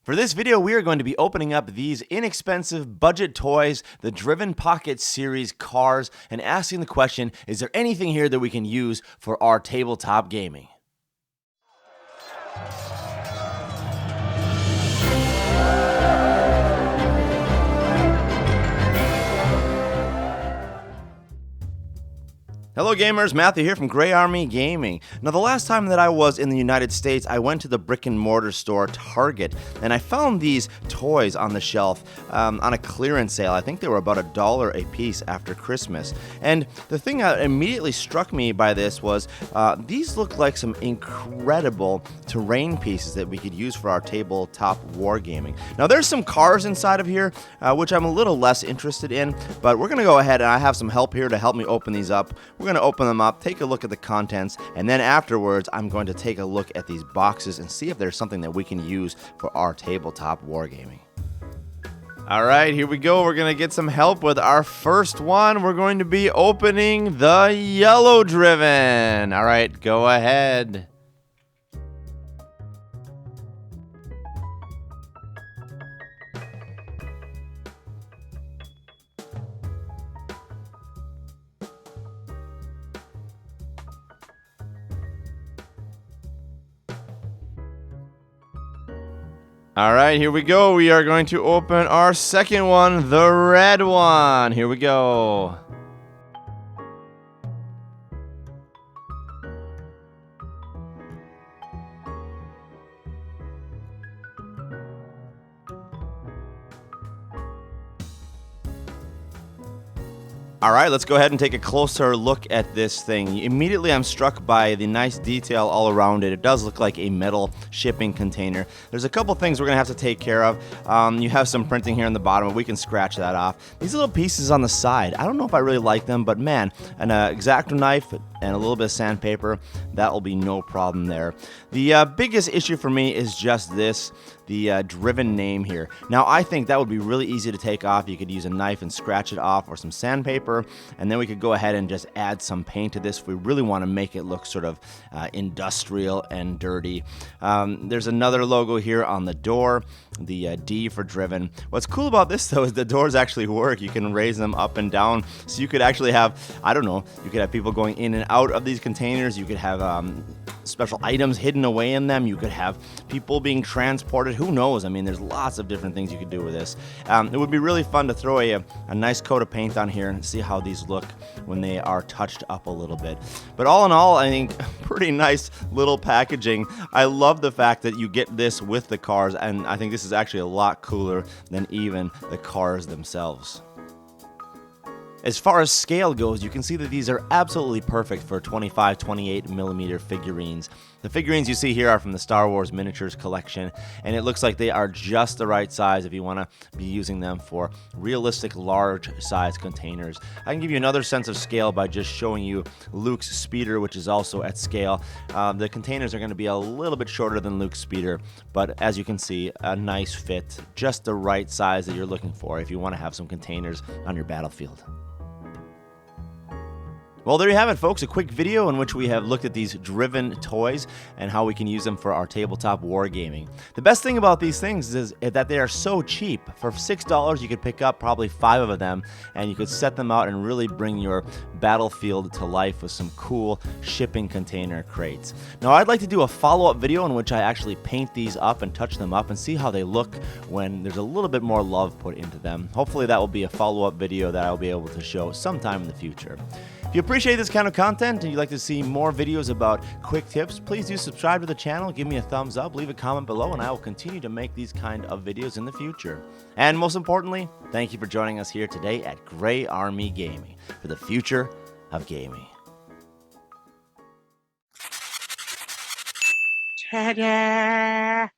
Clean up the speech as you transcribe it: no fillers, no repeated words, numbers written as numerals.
For this video, we are going to be opening up these inexpensive budget toys, the Driven Pocket series cars, and asking the question, is there anything here that we can use for our tabletop gaming? Hello gamers, Matthew here from Gray Army Gaming. Now the last time that I was in the United States, I went to the brick and mortar store Target, and I found these toys on the shelf on a clearance sale. I think they were about $1 a piece after Christmas. And the thing that immediately struck me by this was these look like some incredible terrain pieces that we could use for our tabletop wargaming. Now there's some cars inside of here, which I'm a little less interested in, but we're going to go ahead and I have some help here to help me open these up. We're going to open them up, take a look at the contents, and then afterwards I'm going to take a look at these boxes and see if there's something that we can use for our tabletop wargaming. Alright, here we go. We're going to get some help with our first one. We're going to be opening the Yellow Driven. Alright, go ahead. All right, here we go. We are going to open our second one, the red one. Here we go. All right, let's go ahead and take a closer look at this thing. Immediately, I'm struck by the nice detail all around it. It does look like a metal shipping container. There's a couple things we're going to have to take care of. You have some printing here on the bottom, but we can scratch that off. These little pieces on the side, I don't know if I really like them, but man, an X-Acto knife and a little bit of sandpaper, that will be no problem there. The biggest issue for me is just this, the Driven name here. Now, I think that would be really easy to take off. You could use a knife and scratch it off or some sandpaper, and then we could go ahead and just add some paint to this if we really want to make it look sort of industrial and dirty. There's another logo here on the door, the D for Driven. What's cool about this, though, is the doors actually work. You can raise them up and down, so you could actually have, I don't know, you could have people going in and out of these containers. You could have special items hidden away in them. You could have people being transported. Who knows? I mean, there's lots of different things you could do with this. It would be really fun to throw a nice coat of paint on here and see how these look when they are touched up a little bit. But all in all, I think pretty nice little packaging. I love the fact that you get this with the cars, and I think this is actually a lot cooler than even the cars themselves. As far as scale goes, you can see that these are absolutely perfect for 25-28 millimeter figurines. The figurines you see here are from the Star Wars Miniatures collection, and it looks like they are just the right size if you want to be using them for realistic large size containers. I can give you another sense of scale by just showing you Luke's speeder, which is also at scale. The containers are going to be a little bit shorter than Luke's speeder, but as you can see, a nice fit, just the right size that you're looking for if you want to have some containers on your battlefield. Well, there you have it, folks, a quick video in which we have looked at these Driven toys and how we can use them for our tabletop wargaming. The best thing about these things is that they are so cheap. For $6, you could pick up probably 5 of them, and you could set them out and really bring your battlefield to life with some cool shipping container crates. Now, I'd like to do a follow-up video in which I actually paint these up and touch them up and see how they look when there's a little bit more love put into them. Hopefully, that will be a follow-up video that I'll be able to show sometime in the future. If you appreciate this kind of content and you'd like to see more videos about quick tips, please do subscribe to the channel, give me a thumbs up, leave a comment below, and I will continue to make these kind of videos in the future. And most importantly, thank you for joining us here today at Gray Army Gaming for the future of gaming. Ta-da!